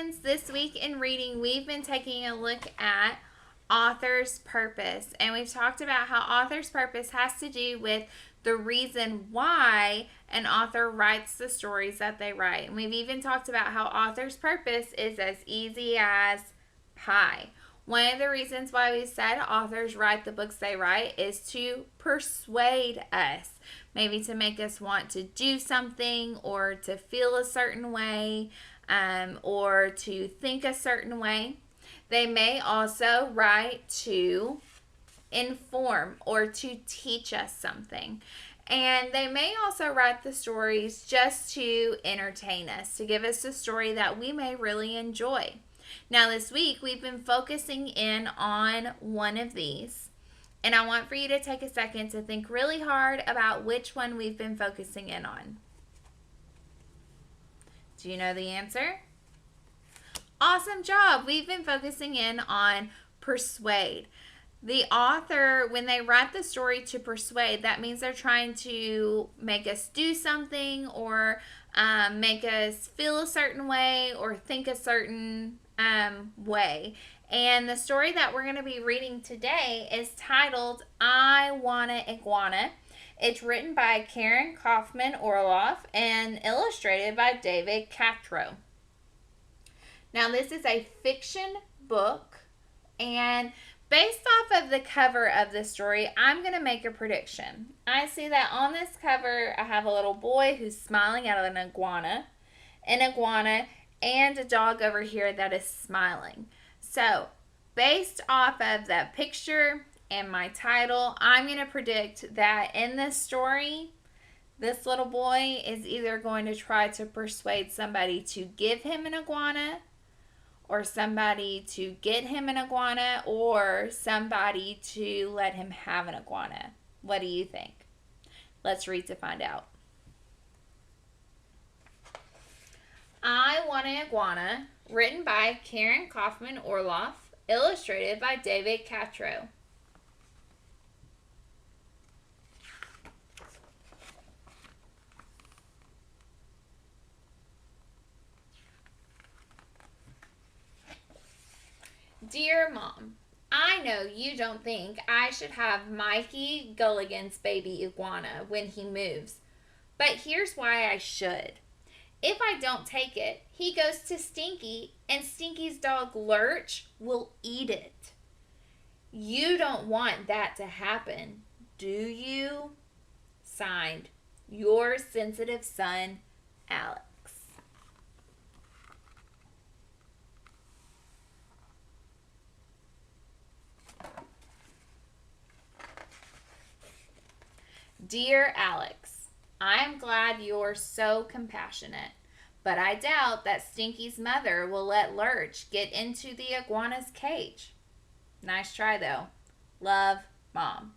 friends. This week in reading, we've been taking a look at author's purpose. And we've talked about how author's purpose has to do with the reason why an author writes the stories that they write. And we've even talked about how author's purpose is as easy as pie. One of the reasons why we said authors write the books they write is to persuade us. Maybe to make us want to do something or to feel a certain way or to think a certain way. They may also write to inform or to teach us something. And they may also write the stories just to entertain us, to give us a story that we may really enjoy. Now, this week, we've been focusing in on one of these. And I want for you to take a second to think really hard about which one we've been focusing in on. Do you know the answer? Awesome job. We've been focusing in on persuade. The author, when they write the story to persuade, that means they're trying to make us do something or make us feel a certain way or think a certain way. And the story that we're going to be reading today is titled I Wanna Iguana. It's written by Karen Kaufman Orloff and illustrated by David Catrow. Now, this is a fiction book, and based off of the cover of the story, I'm going to make a prediction. I see that on this cover, I have a little boy who's smiling at an iguana, and a dog over here that is smiling. So, based off of that picture and my title, I'm going to predict that in this story, this little boy is either going to try to persuade somebody to give him an iguana, or somebody to get him an iguana, or somebody to let him have an iguana. What do you think? Let's read to find out. I Wanna Iguana, written by Karen Kaufman Orloff, illustrated by David Catrow. Dear Mom, I know you don't think I should have Mikey Gulligan's baby iguana when he moves, but here's why I should. If I don't take it, he goes to Stinky, and Stinky's dog Lurch will eat it. You don't want that to happen, do you? Signed, your sensitive son, Alex. Dear Alex, I am glad you're so compassionate, but I doubt that Stinky's mother will let Lurch get into the iguana's cage. Nice try, though. Love, Mom.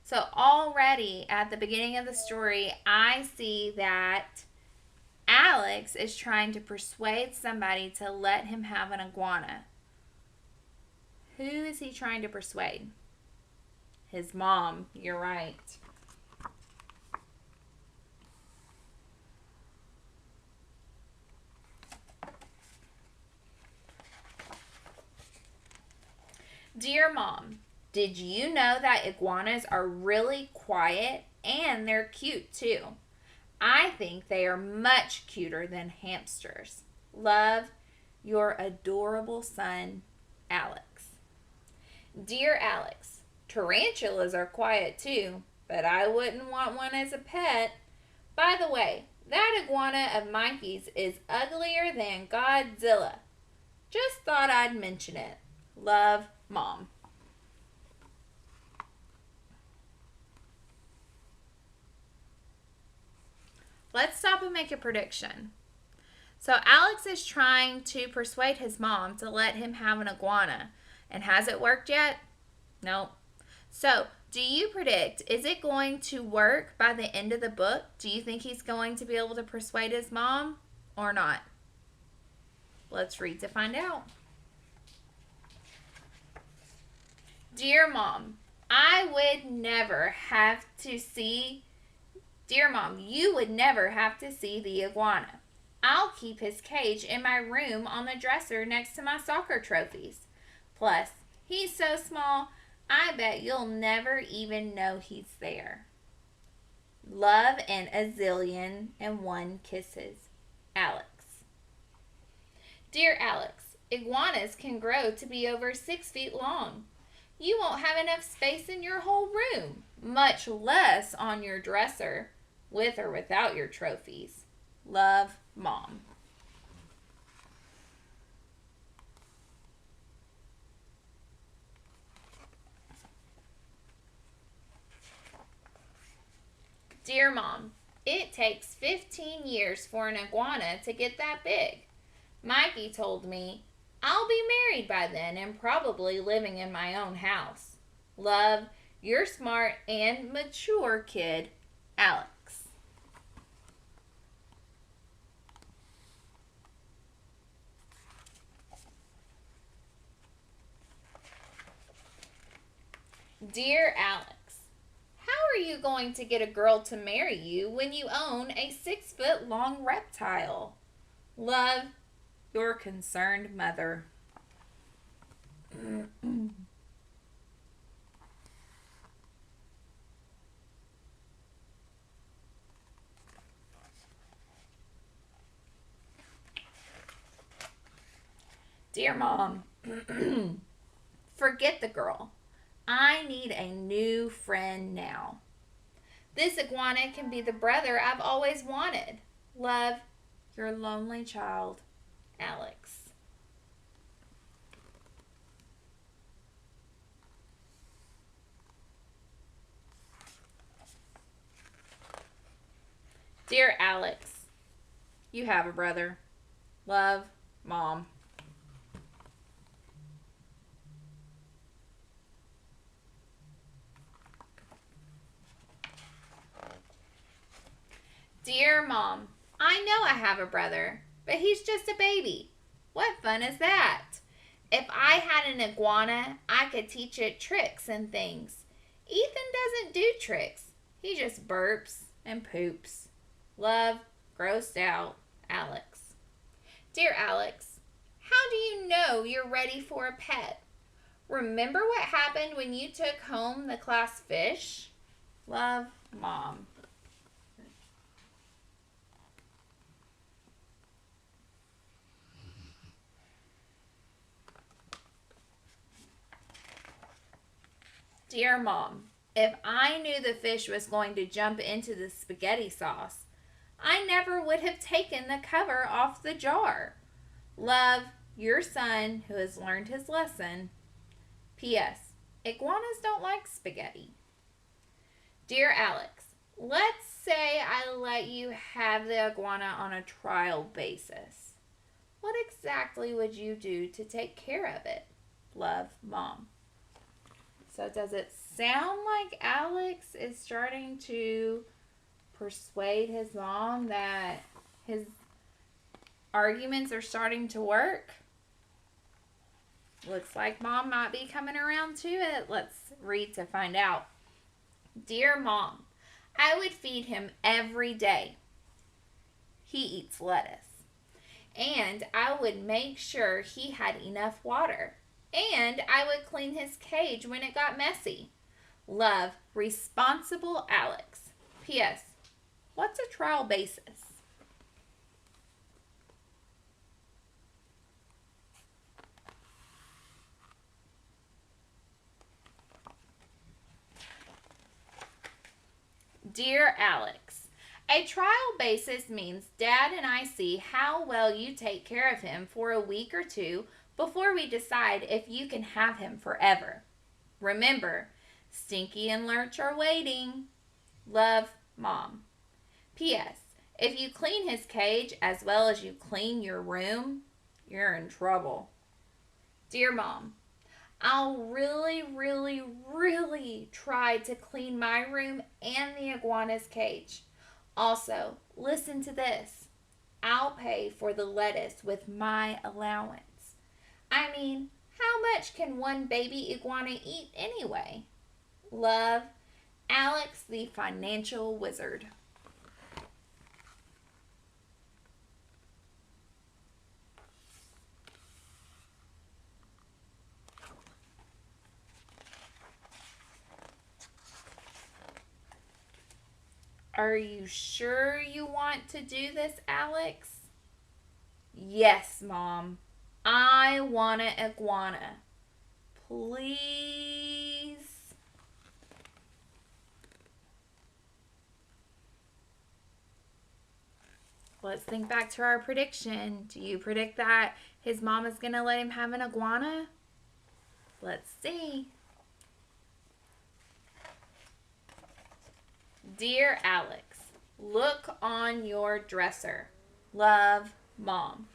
So already at the beginning of the story, I see that Alex is trying to persuade somebody to let him have an iguana. Who is he trying to persuade? His mom. You're right. Dear Mom, did you know that iguanas are really quiet and they're cute too? I think they are much cuter than hamsters. Love, your adorable son, Alex. Dear Alex, tarantulas are quiet too, but I wouldn't want one as a pet. By the way, that iguana of Mikey's is uglier than Godzilla. Just thought I'd mention it. Love, Mom. Let's stop and make a prediction. So Alex is trying to persuade his mom to let him have an iguana. And has it worked yet? Nope. So, do you predict, is it going to work by the end of the book? Do you think he's going to be able to persuade his mom or not? Let's read to find out. Dear Mom, I would never have to see... Dear Mom, you would never have to see the iguana. I'll keep his cage in my room on the dresser next to my soccer trophies. Plus, he's so small, I bet you'll never even know he's there. Love and a zillion and one kisses. Alex. Dear Alex, iguanas can grow to be over 6 feet long. You won't have enough space in your whole room, much less on your dresser, with or without your trophies. Love, Mom. Dear Mom, it takes 15 years for an iguana to get that big. Mikey told me I'll be married by then and probably living in my own house. Love, your smart and mature kid, Alex. Dear Alex, how are you going to get a girl to marry you when you own a 6 foot long reptile? Love, your concerned mother. Dear Mom, forget the girl. I need a new friend now. This iguana can be the brother I've always wanted. Love, your lonely child, Alex. Dear Alex, you have a brother. Love, Mom. Dear Mom, I know I have a brother, but he's just a baby. What fun is that? If I had an iguana, I could teach it tricks and things. Ethan doesn't do tricks. He just burps and poops. Love, grossed out, Alex. Dear Alex, how do you know you're ready for a pet? Remember what happened when you took home the class fish? Love, Mom. Dear Mom, if I knew the fish was going to jump into the spaghetti sauce, I never would have taken the cover off the jar. Love, your son who has learned his lesson. P.S. Iguanas don't like spaghetti. Dear Alex, let's say I let you have the iguana on a trial basis. What exactly would you do to take care of it? Love, Mom. So does it sound like Alex is starting to persuade his mom that his arguments are starting to work? Looks like Mom might be coming around to it. Let's read to find out. Dear Mom, I would feed him every day. He eats lettuce. And I would make sure he had enough water. And I would clean his cage when it got messy. Love, responsible Alex. P.S. What's a trial basis? Dear Alex, a trial basis means Dad and I see how well you take care of him for a week or two before we decide if you can have him forever. Remember, Stinky and Lurch are waiting. Love, Mom. P.S. If you clean his cage as well as you clean your room, you're in trouble. Dear Mom, I'll really try to clean my room and the iguana's cage. Also, listen to this. I'll pay for the lettuce with my allowance. I mean, how much can one baby iguana eat anyway? Love, Alex the Financial Wizard. Are you sure you want to do this, Alex? Yes, Mom. I want an iguana. Please. Let's think back to our prediction. Do you predict that his mom is going to let him have an iguana? Let's see. Dear Alex, look on your dresser. Love, Mom.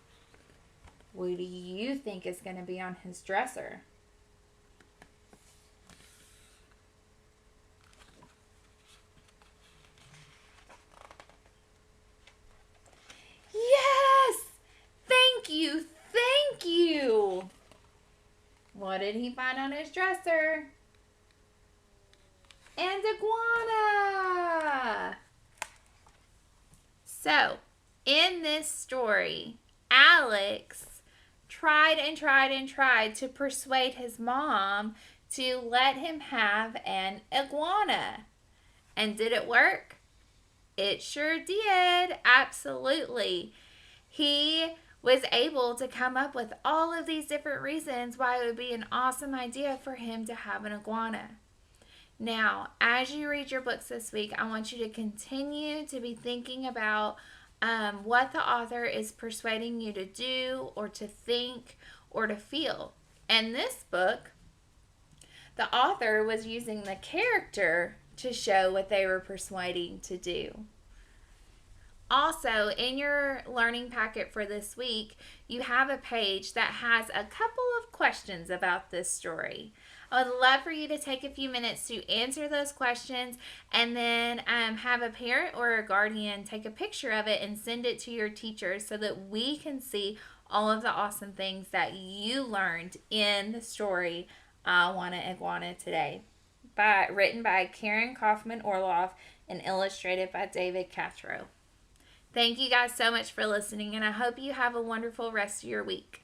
What do you think is going to be on his dresser? Yes! Thank you! Thank you! What did he find on his dresser? And iguana! So, in this story, Alex tried and tried and tried to persuade his mom to let him have an iguana. And did it work? It sure did. Absolutely. He was able to come up with all of these different reasons why it would be an awesome idea for him to have an iguana. Now, as you read your books this week, I want you to continue to be thinking about what the author is persuading you to do or to think or to feel. In this book, the author was using the character to show what they were persuading to do. Also, in your learning packet for this week, you have a page that has a couple of questions about this story. I would love for you to take a few minutes to answer those questions and then have a parent or a guardian take a picture of it and send it to your teacher so that we can see all of the awesome things that you learned in the story I Wanna Iguana today. Written by Karen Kaufman Orloff and illustrated by David Cathro. Thank you guys so much for listening, and I hope you have a wonderful rest of your week.